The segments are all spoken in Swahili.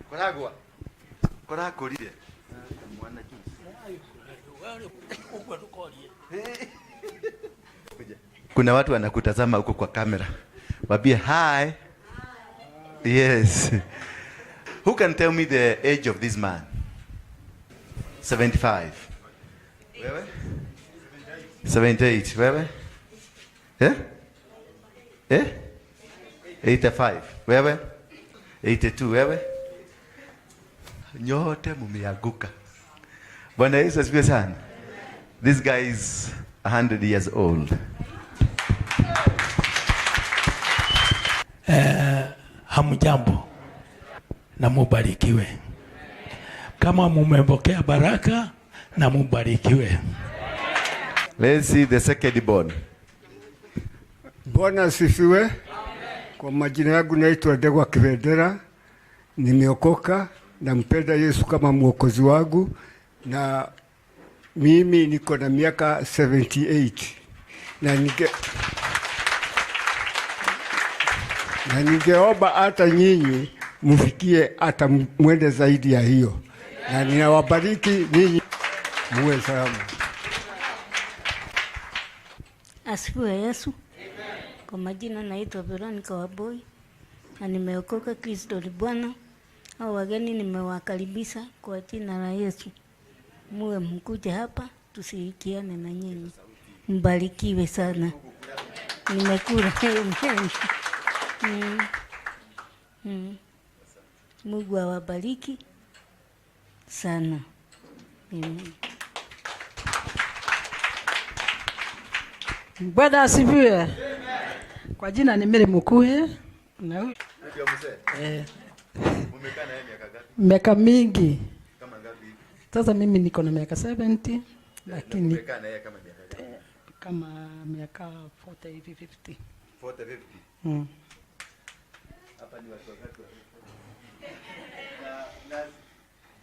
Koragwa. Korakorire. Mwana juice. Kuna watu wanakutazama huko kwa kamera. Wabie hi. Yes. Who can tell me the age of this man? 75. Wewe? 78. Wewe? 85. Wewe? 82. Wewe? Nyote mumeanguka. Bwana Yesu asifiwe sana. This guy is 100 years old. Hamjambo na mubarikiwe. Kama mumepokea baraka na mubarikiwe. Let's see the second born. Bwana asifiwe. Kwa majina yangu naitwa Degwa Kibendera. Nimeokoka, nampenda Yesu kama mwokozi wangu, na mimi niko na miaka 78 na ningeomba hata nyinyi mfikie hata mwende zaidi ya hiyo, na ninawabariki ninyi, muwe salama. Asifiwe Yesu. Kwa majina naitwa Veronica Waboi na nimeokoka. Kristo ni Bwana. Hao wageni nimewakaribisha kwa jina la Yesu. Muwe mkuja hapa tushirikiane na nyinyi. Mbarikiwe sana. Nimekula. Mungu awabariki sana. Bwana asifiwe. Kwa jina ni Mary Mukuhe. Na Umekaa naye miaka ngapi? miaka mingi. Kama ngapi? Sasa mimi niko na miaka 70, lakini Umekaa naye kama miaka ngapi? kama miaka 40 hivi 50. 40 50. Hapa ni watu wangapi? Na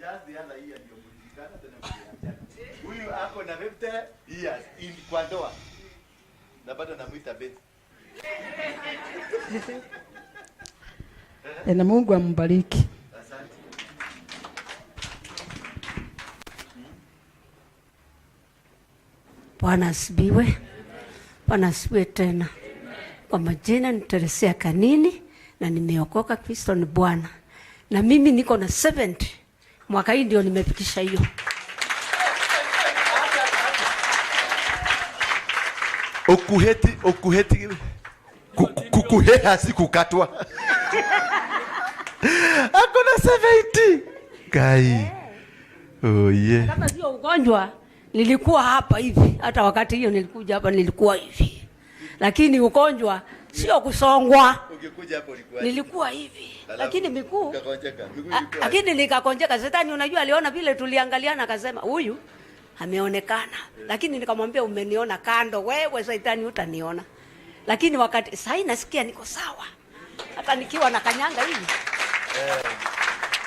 just the other year ndio mlikana tena mliachana. Huyu ako na 50 years in kwa ndoa. Na bado namuita Beth. Na Mungu ambariki. Asante. Bwana asifiwe. Bwana asifiwe tena. Kwa majina ni Teresia Kanini na nimeokoka. Kristo ni Bwana. Na mimi niko na 70. Mwaka hii ndio nimefikisha hiyo. Okuheti kukuheha si kukatwa. Akona 70. Kai. Oh yeah. Kama sio ugonjwa nilikuwa hapa hivi. Hata wakati hiyo nilikuja hapa nilikuwa hivi. Lakini ugonjwa sio kusongwa. Ukikuja hapo ulikuwa nilikuwa hivi. Lakini miguu nikakonjeka. Lakini nikakonjeka. Shetani unajua aliona vile tuliangaliana akasema huyu ameonekana. Lakini nikamwambia umeniona kando, wewe Shetani utaniona. Lakini wakati sasa nasikia niko sawa. Hata nikiwa na kanyanga hivi.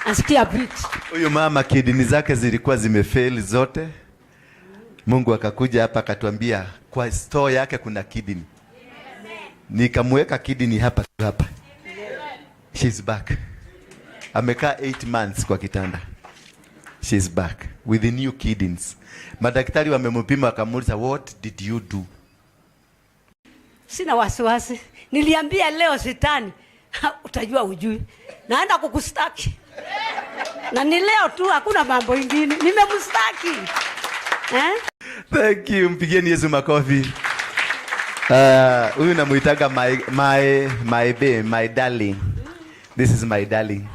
Nasikia beat. Huyu mama kidney zake zilikuwa zimefail zote. Mungu akakuja hapa akatuambia kwa store yake kuna kidney. Nikamweka kidney hapa. She's back. Amekaa 8 months kwa kitanda. She's back with the new kidneys. Madaktari wamempima wakamuuliza what did you do? Sina wasiwasi. Niliambia leo Shetani, utajua ujui. Naenda kukustaki. Na ni leo tu, hakuna mambo mengine. Nimemstaki. Thank you. Mpigieni Yesu makofi. Huyu namuitaga my darling. This is my darling.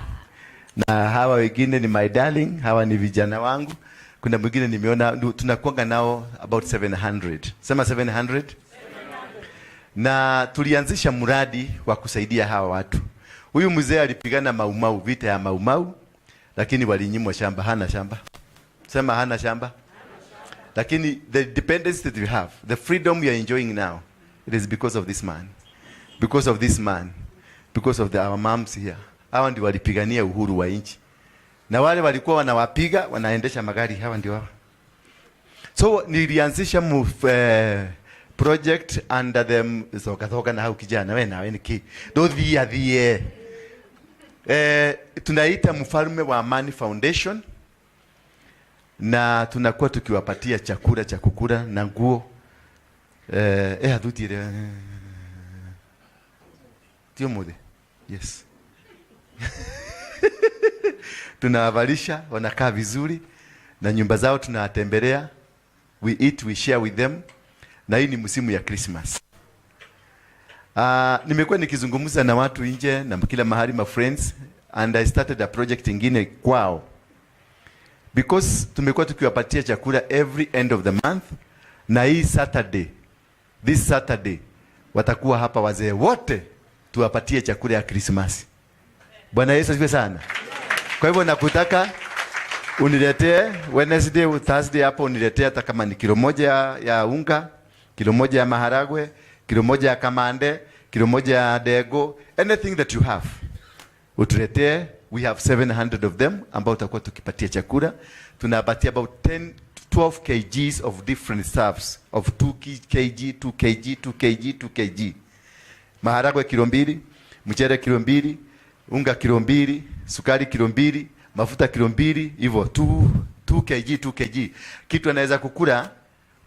Na hawa wengine ni my darling, hawa ni vijana wangu. Kuna mwingine nimeona tunakuanga nao about 700. Sema 700. Na tulianzisha mradi wa kusaidia hawa watu. Huyu mzee alipigana maumau, vita ya maumau, lakini walinyimwa shamba, hana shamba. Sema hana shamba. Lakini the independence that we have, the freedom we are enjoying now, it is because of this man. Because of this man. Because of our moms here. Hawa ndio walipigania uhuru wa nchi. Na wale walikuwa wanawapiga, wanaendesha magari, hawa ndio hawa. So nilianzisha project under them so kathoka na hau kijana we nawe niki nduthia thie Tunaita Mfalme wa Amani Foundation, na tunakuwa tukiwapatia chakula cha kukula na nguo. Adutire tio mode. Yes. Tunawavalisha, wanakaa vizuri na nyumba zao tunawatembelea. We eat, we share with them. Na hii ni msimu ya Christmas. Nimekuwa nikizungumza na watu nje na kila mahali, my friends, and I started a project ingine kwao. Because tumekuwa tukiwapatia chakula every end of the month, na hii Saturday, this Saturday, watakuwa hapa wazee wote tuwapatie chakula ya Christmas. Bwana Yesu asifiwe sana. Kwa hivyo nakutaka uniletee Wednesday, Thursday hapo uniletee hata kama ni kilo moja ya unga, kilo moja ya maharagwe, kilo moja ya kamande, kilo moja ya dego, anything that you have. Utuletee. We have 700 of them ambao tutakuwa tukipatia chakula. Tunapatia about 12 kgs of different stuffs of 2 kg, 2 kg, 2 kg, 2 kg. Maharagwe kilo 2, mchele kilo 2, unga kilo 2, sukari kilo 2, mafuta kilo 2, hivyo 2 kg, 2 kg. Kitu anaweza kukula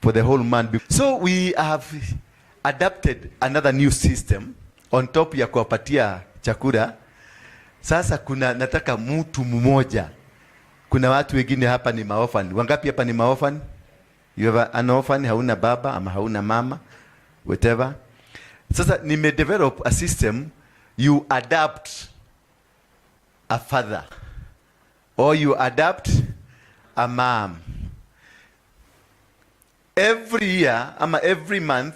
for the whole month. So we have adapted another new system on top ya kuwapatia chakula. Sasa nataka mtu mmoja. Kuna watu wengine hapa ni maorphan. Wangapi hapa ni maorphan? You have an orphan, hauna baba ama hauna mama, whatever. Sasa develop a system. You adapt a father or you adapt a mom. Every year ama every month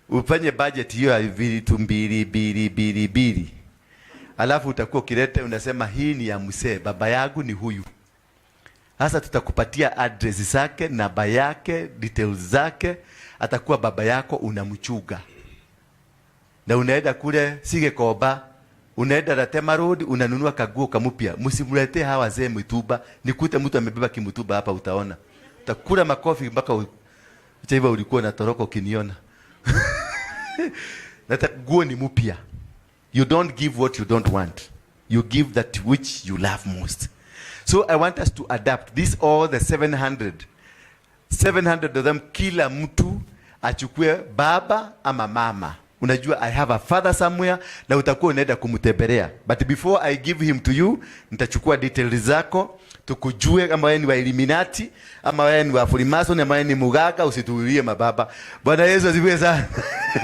ufanye budget hiyo ya 2 alafu utakuwa ukileta unasema hii ni ya msee, baba yangu ni huyu. Sasa tutakupatia address zake, namba yake, details zake. Atakuwa baba yako, unamchuga. Na unaenda kule Sige Koba, unaenda Ratema Road, unanunua kaguo kamupya. Msimletee hawa wazee mituba. Nikute mtu amebeba kimutuba hapa utaona. Utakula makofi mpaka uchaiva ulikuwa na toroko kiniona. Nataguo ni mpya. You don't give what you don't want. You give that which you love most. So I want us to adapt this, all the 700 of them. Kila mtu achukue baba ama mama. Unajua I have a father somewhere, na utakuwa unaenda kumtembelea. But before I give him to you, nitachukua details zako, tukujue kama wewe ni wa Illuminati, ama wewe ni wa Freemason, ama wewe ni muganga. Usituulie mababa. Bwana Yesu asifiwe sana.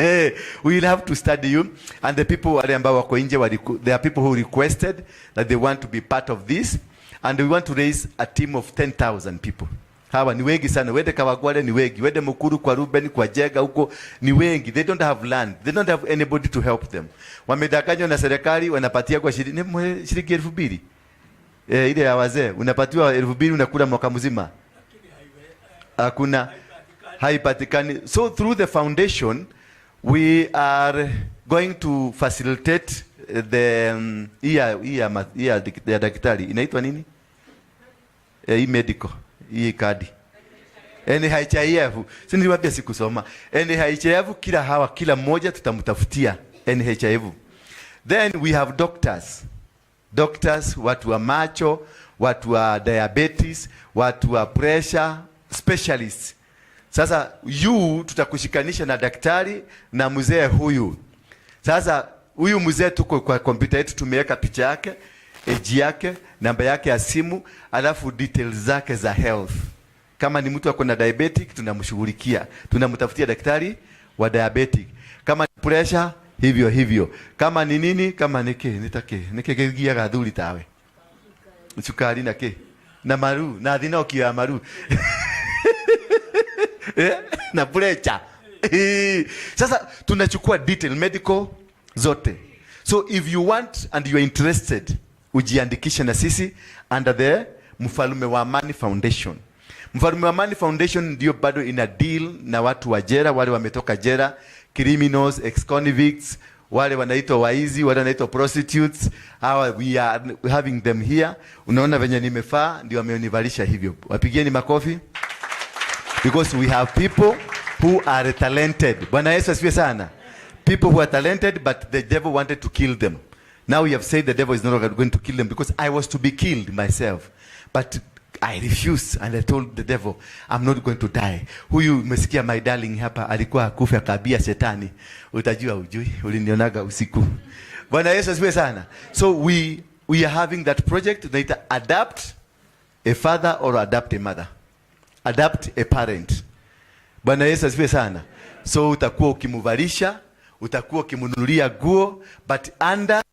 We will have to study you, and the people wale ambao wako nje, there are people who requested that they want to be part of this, and we want to raise a team of 10,000 people. Hawa ni wengi sana. Wende Kawagwale ni wengi. Wende Mukuru kwa Ruben kwa Jega huko ni wengi. They don't have land. They don't have anybody to help them. Wamedanganywa na serikali, wanapatia kwa shilingi 2,000. Ile ya wazee unapatiwa 2,000 unakula mwaka mzima. Hakuna, haipatikani. So through the foundation we are going to facilitate the daktari inaitwa nini? Medical kadi. NHIF. Si niliwaambia sikusoma. NHIF kila mmoja tutamtafutia NHIF. Then we have doctors. Doctors, watu wa macho, watu wa diabetes, watu wa pressure, specialists. Sasa tutakushikanisha na daktari na mzee huyu. Sasa huyu mzee tuko kwa kompyuta yetu tumeweka picha yake, age yake, namba yake ya simu, alafu details zake za health. Kama ni mtu akona diabetic tunamshughulikia. Tunamtafutia daktari wa diabetic. Kama ni pressure hivyo. Kama ni nini, kama nikegia gadhuri tawe. Sukari na maru, na dhinoki ya maru. Na pressure. Sasa tunachukua detail medical zote. So if you want and you are interested, ujiandikishe na sisi under the Mfalme wa Amani Foundation. Mfalme wa Amani Foundation ndio bado ina deal na watu wa jela, wale wametoka jela, criminals, ex-convicts, wale wanaitwa waizi, wale wanaitwa prostitutes. We are having them here. Unaona venye nimefaa, ndio wameonivalisha hivyo. Wapigieni makofi. Because we have people who are talented. Bwana Yesu asifiwe sana. People who are talented but the devil wanted to kill them. Now you have said the devil is not going to kill them because I was to be killed myself. But I refused and I told the devil, I'm not going to die. Huyu umesikia my darling hapa alikuwa akufa kabia shetani. Utajua ujui, ulinionaga usiku. Bwana Yesu asifiwe sana. So we are having that project, tunaita adapt a father or adapt a mother. Adapt a parent. Bwana Yesu asifiwe sana. So utakuwa ukimuvalisha, utakuwa ukimununulia nguo, but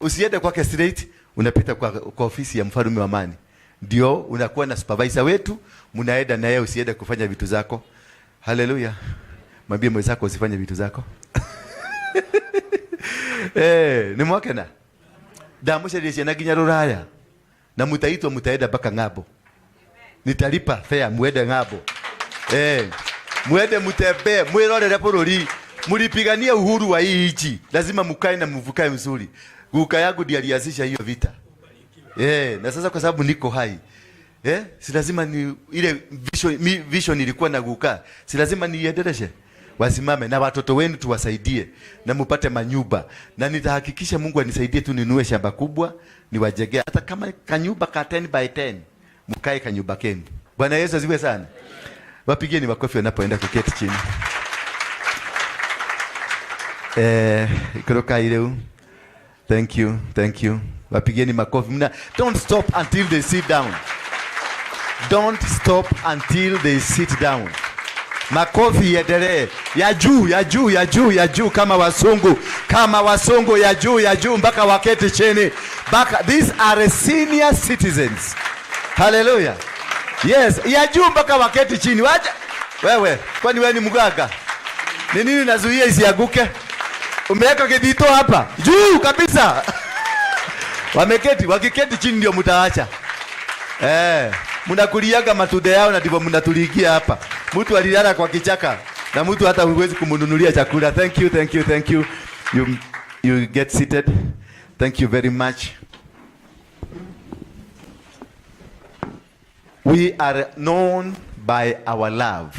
usiende kwake straight, unapita kwa ofisi ya mfalme wa Amani. Ndio unakuwa na supervisor wetu, mnaenda na yeye, usiende kufanya vitu zako. Haleluya. Mwambie mwenzako usifanye vitu zako. Ni mwake na damusha lishe na ginya ruraya na mutaitwa mutaenda baka ngabo. Nitalipa fare muende ngabo. Muende mutembe, mwirorere bururi, mulipiganie uhuru wa hii nchi. Lazima mukae na mvukae mzuri. Guka yangu ndiye alianzisha hiyo vita. Na sasa kwa sababu niko hai. Si lazima ni ile vision ilikuwa na guka. Si lazima niendeleshe. Wasimame na watoto wenu tuwasaidie na mupate manyumba. Na nitahakikisha Mungu anisaidie tu ninunue shamba kubwa, niwajengee hata kama kanyumba ka 10 by 10. Mkae kanyumba kenu. Bwana Yesu asifiwe sana. Wapigieni makofi wanapoenda kuketi chini. Kutoka ile. Thank you. Thank you. Wapigieni makofi. Don't stop until they sit down. Don't stop until they sit down. Makofi yaendelee. Ya juu, ya juu, ya juu, ya juu kama wasungu. Kama wasungu ya juu mpaka waketi chini. These are senior citizens. Hallelujah. Yes, ya juu mpaka waketi chini. Wacha. Wewe, kwani wewe ni mganga? Ni nini nazuia isianguke? Umeweka kidito hapa. Juu kabisa. Wakiketi chini ndio mtaacha. Mnakuliaga matude yao na ndivyo mnatuligia hapa. Mtu alilala kwa kichaka na mtu hata huwezi kumununulia chakula. Thank you, thank you, thank you. You get seated. Thank you very much. We are known by our love.